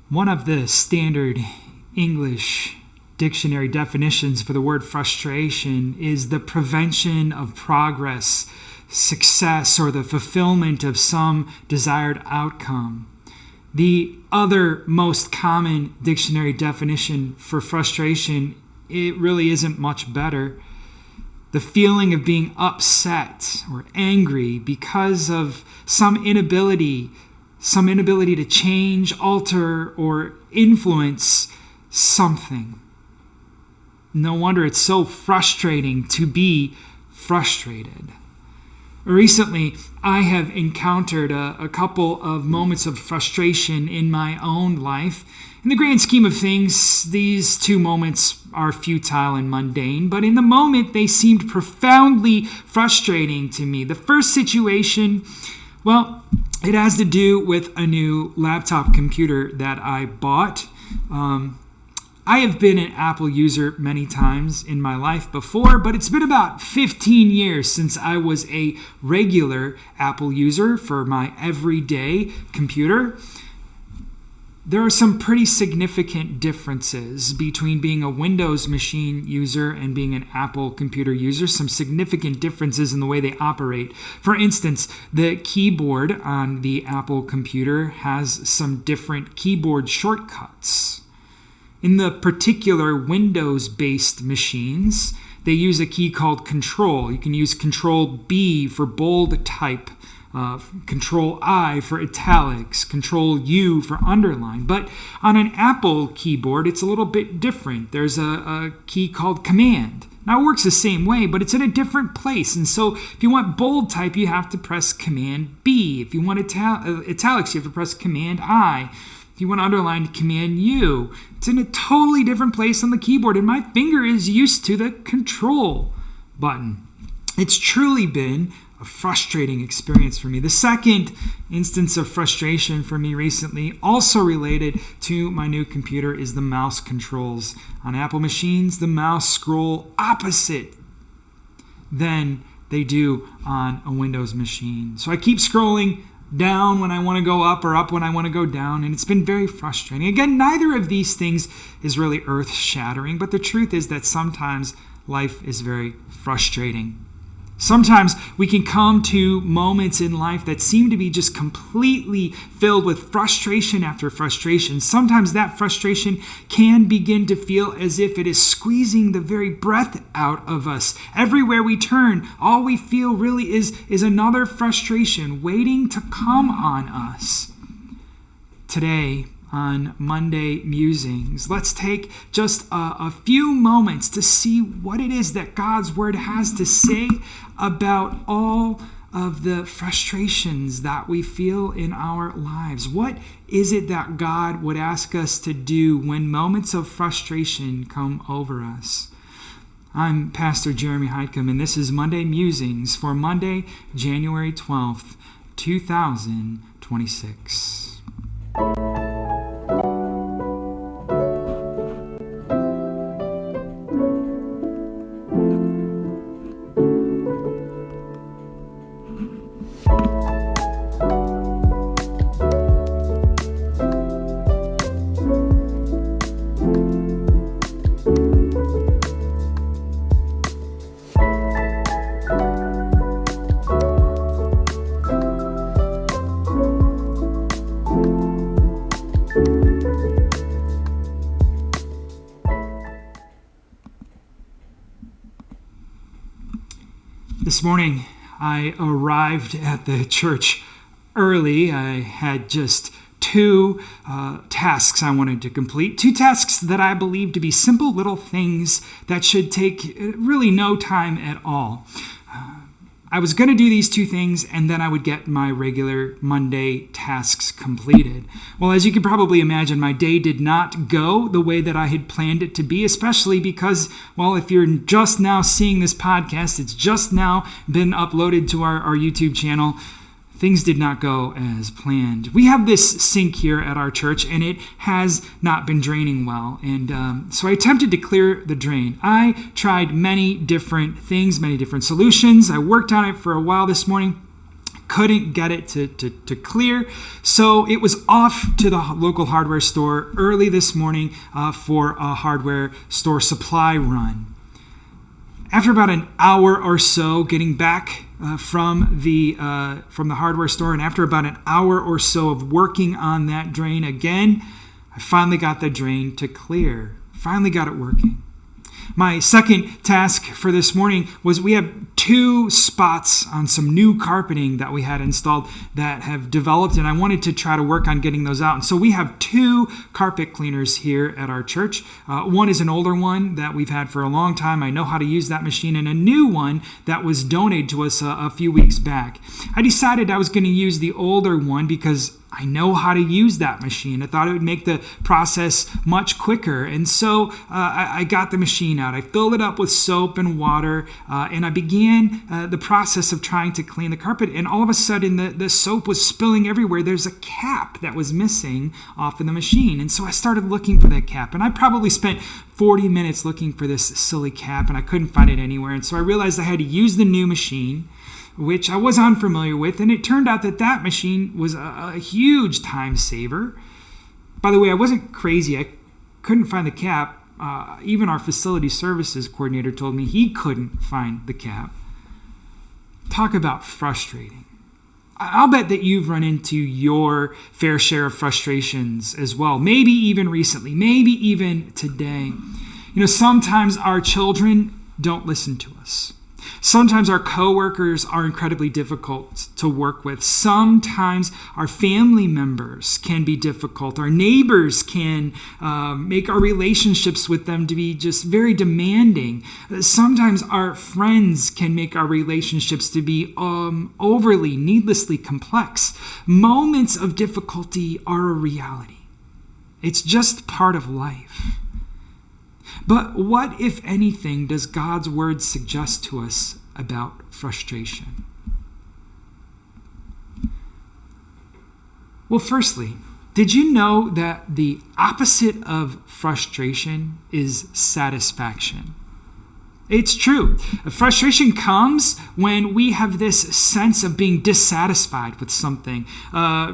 One of the standard English dictionary definitions for the word frustration is the prevention of progress, success, or the fulfillment of some desired outcome. The other most common dictionary definition for frustration, it really isn't much better. The feeling of being upset or angry because of some inability to change, alter, or influence something. No wonder it's so frustrating to be frustrated. Recently, I have encountered a couple of moments of frustration in my own life. In the grand scheme of things, these two moments are futile and mundane, but in the moment, they seemed profoundly frustrating to me. The first situation, well, it has to do with a new laptop computer that I bought. I have been an Apple user many times in my life before, but it's been about 15 years since I was a regular Apple user for my everyday computer. There are some pretty significant differences between being a Windows machine user and being an Apple computer user, some significant differences in the way they operate. For instance, the keyboard on the Apple computer has some different keyboard shortcuts. In the particular Windows-based machines, they use a key called Control. You can use Control B for bold type, Control I for italics, Control U for underline. But on an Apple keyboard, it's a little bit different. There's a key called Command. Now, it works the same way, but it's in a different place. And so if you want bold type, you have to press Command B. If you want italics, you have to press Command I. If you want to underline, Command U. It's in a totally different place on the keyboard, and my finger is used to the Control button. It's truly been a frustrating experience for me. The second instance of frustration for me recently, also related to my new computer, is the mouse controls. On Apple machines, the mouse scroll opposite than they do on a Windows machine. So I keep scrolling down when I want to go up or up when I want to go down, and it's been very frustrating. Again, neither of these things is really earth-shattering, but the truth is that sometimes life is very frustrating. Sometimes we can come to moments in life that seem to be just completely filled with frustration after frustration. Sometimes that frustration can begin to feel as if it is squeezing the very breath out of us. Everywhere we turn, all we feel really is another frustration waiting to come on us. Today, on Monday Musings, let's take just a few moments to see what it is that God's Word has to say about all of the frustrations that we feel in our lives. What is it that God would ask us to do when moments of frustration come over us? I'm Pastor Jeremy Heitkam, and this is Monday Musings for Monday, January 12th, 2026. This morning, I arrived at the church early. I had just two tasks I wanted to complete. Two tasks that I believe to be simple little things that should take really no time at all. I was going to do these two things, and then I would get my regular Monday tasks completed. Well, as you can probably imagine, my day did not go the way that I had planned it to be, especially because, well, if you're just now seeing this podcast, it's just now been uploaded to our YouTube channel. Things did not go as planned. We have this sink here at our church, and it has not been draining well. And so I attempted to clear the drain. I tried many different things, many different solutions. I worked on it for a while this morning. couldn't get it to clear. So it was off to the local hardware store early this morning for a hardware store supply run. After about an hour or so getting back from the hardware store, and after about an hour or so of working on that drain again, I finally got the drain to clear. Finally got it working. My second task for this morning was we have 2 spots on some new carpeting that we had installed that have developed, and I wanted to try to work on getting those out. And so we have 2 carpet cleaners here at our church. One is an older one that we've had for a long time. I know how to use that machine, and a new one that was donated to us a few weeks back. I decided I was going to use the older one because I know how to use that machine. I thought it would make the process much quicker. And so I got the machine out. I filled it up with soap and water, and I began the process of trying to clean the carpet. And all of a sudden, the soap was spilling everywhere. There's a cap that was missing off in the machine. And so I started looking for that cap. And I probably spent 40 minutes looking for this silly cap, and I couldn't find it anywhere. And so I realized I had to use the new machine, which I was unfamiliar with, and it turned out that machine was a huge time saver. By the way, I wasn't crazy. I couldn't find the cap. Even our facility services coordinator told me he couldn't find the cap. Talk about frustrating. I'll bet that you've run into your fair share of frustrations as well, maybe even recently, maybe even today. Sometimes our children don't listen to us. Sometimes our coworkers are incredibly difficult to work with. Sometimes our family members can be difficult. Our neighbors can make our relationships with them to be just very demanding. Sometimes our friends can make our relationships to be overly, needlessly complex. Moments of difficulty are a reality. It's just part of life. But what, if anything, does God's word suggest to us about frustration? Well, firstly, did you know that the opposite of frustration is satisfaction? It's true. Frustration comes when we have this sense of being dissatisfied with something,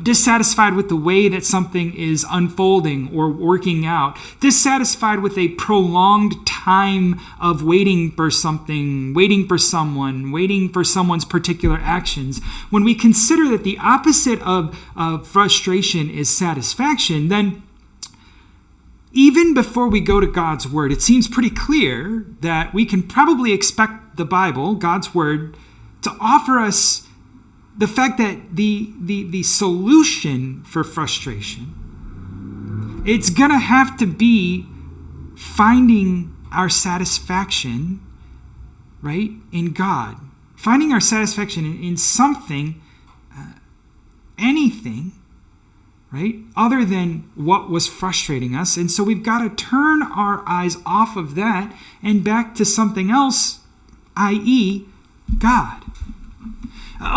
dissatisfied with the way that something is unfolding or working out, dissatisfied with a prolonged time of waiting for something, waiting for someone, waiting for someone's particular actions. When we consider that the opposite of frustration is satisfaction, then even before we go to God's word, it seems pretty clear that we can probably expect the Bible, God's word, to offer us the fact that the solution for frustration, it's going to have to be finding our satisfaction, right, in God. Finding our satisfaction in something, anything, right, other than what was frustrating us. And so we've got to turn our eyes off of that and back to something else, i.e., God.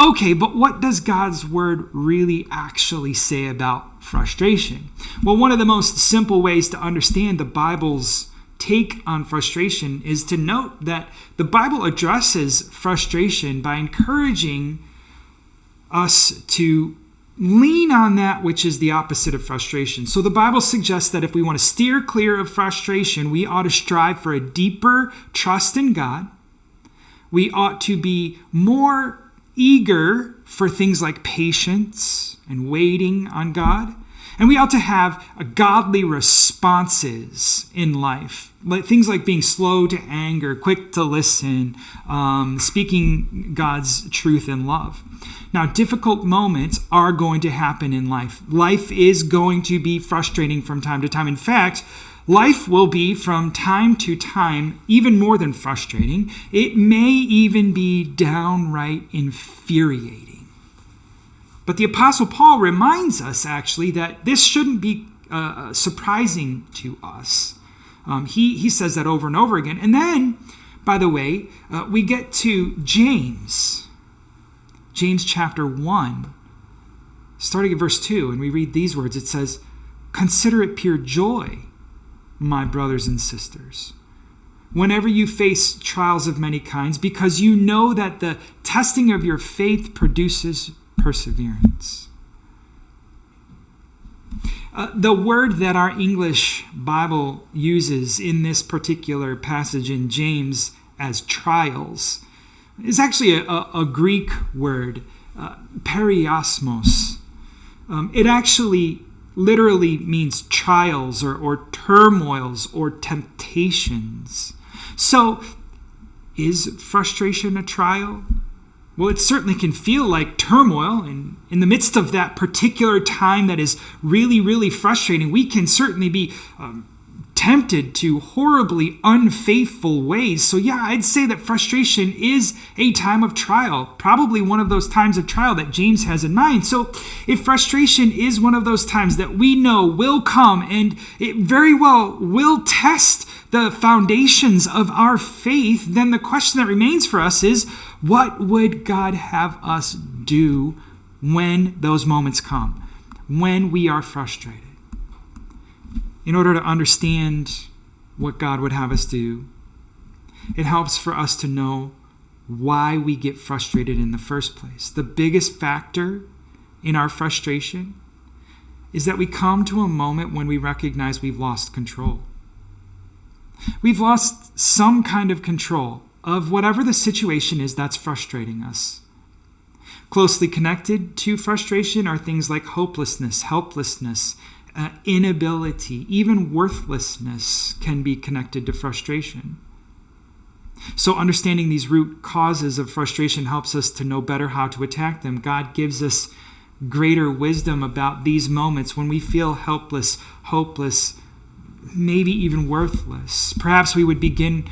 Okay, but what does God's word really actually say about frustration? Well, one of the most simple ways to understand the Bible's take on frustration is to note that the Bible addresses frustration by encouraging us to lean on that which is the opposite of frustration. So the Bible suggests that if we want to steer clear of frustration, we ought to strive for a deeper trust in God. We ought to be more eager for things like patience and waiting on God. And we ought to have godly responses in life. Things like being slow to anger, quick to listen, speaking God's truth in love. Now, difficult moments are going to happen in life. Life is going to be frustrating from time to time. In fact, life will be from time to time even more than frustrating. It may even be downright infuriating. But the Apostle Paul reminds us actually that this shouldn't be surprising to us. He says that over and over again. And then, by the way, we get to James chapter 1, starting at verse 2, and we read these words. It says, "Consider it pure joy, my brothers and sisters, whenever you face trials of many kinds, because you know that the testing of your faith produces perseverance. The word that our English Bible uses in this particular passage in James as trials is actually a Greek word, periosmos. It actually literally means trials or turmoils or temptations. So, is frustration a trial? Well, it certainly can feel like turmoil, and in the midst of that particular time that is really, really frustrating, we can certainly be tempted to horribly unfaithful ways. So yeah, I'd say that frustration is a time of trial, probably one of those times of trial that James has in mind. So if frustration is one of those times that we know will come and it very well will test the foundations of our faith, then the question that remains for us is, what would God have us do when those moments come, when we are frustrated? In order to understand what God would have us do, it helps for us to know why we get frustrated in the first place. The biggest factor in our frustration is that we come to a moment when we recognize we've lost control. We've lost some kind of control of whatever the situation is that's frustrating us. Closely connected to frustration are things like hopelessness, helplessness, inability, even worthlessness can be connected to frustration. So understanding these root causes of frustration helps us to know better how to attack them. God gives us greater wisdom about these moments when we feel helpless, hopeless, maybe even worthless. Perhaps we would begin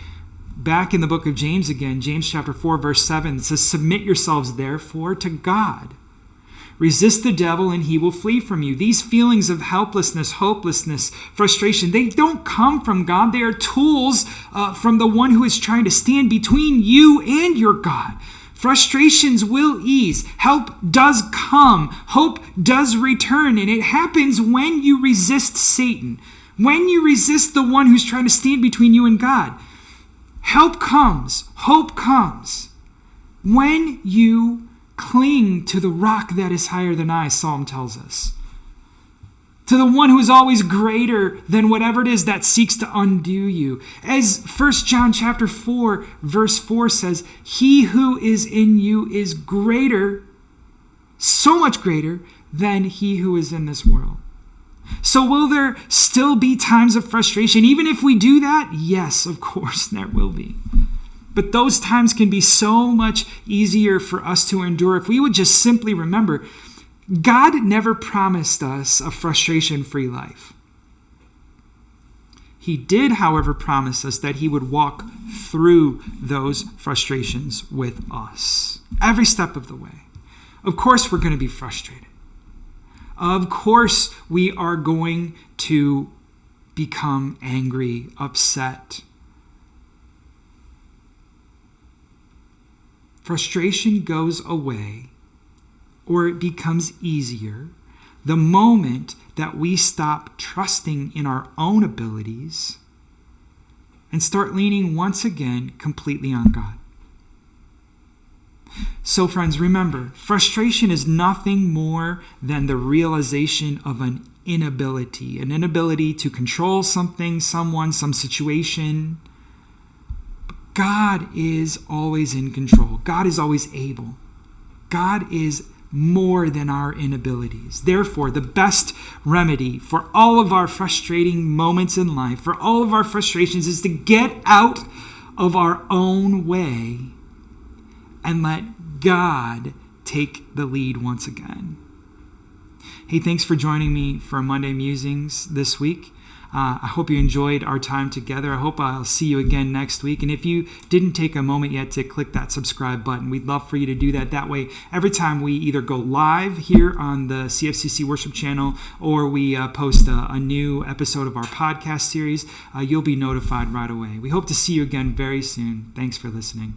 back in the book of James again, James chapter 4, verse 7. It says, "Submit yourselves therefore to God. Resist the devil and he will flee from you." These feelings of helplessness, hopelessness, frustration, they don't come from God. They are tools from the one who is trying to stand between you and your God. Frustrations will ease. Help does come. Hope does return. And it happens when you resist Satan, when you resist the one who's trying to stand between you and God. Help comes. Hope comes when you cling to the rock that is higher than I, Psalm tells us. To the one who is always greater than whatever it is that seeks to undo you. As 1 John chapter 4, verse 4 says, "He who is in you is greater, so much greater than he who is in this world." So will there still be times of frustration? Even if we do that? Yes, of course, there will be. But those times can be so much easier for us to endure if we would just simply remember, God never promised us a frustration-free life. He did, however, promise us that he would walk through those frustrations with us every step of the way. Of course, we're going to be frustrated. Of course, we are going to become angry, upset. Frustration goes away, or it becomes easier, the moment that we stop trusting in our own abilities and start leaning once again completely on God. So friends, remember, frustration is nothing more than the realization of an inability to control something, someone, some situation. God is always in control. God is always able. God is more than our inabilities. Therefore, the best remedy for all of our frustrating moments in life, for all of our frustrations, is to get out of our own way and let God take the lead once again. Hey, thanks for joining me for Monday Musings this week. I hope you enjoyed our time together. I hope I'll see you again next week. And if you didn't take a moment yet to click that subscribe button, we'd love for you to do that. That way, every time we either go live here on the CFCC Worship Channel or we post a new episode of our podcast series, you'll be notified right away. We hope to see you again very soon. Thanks for listening.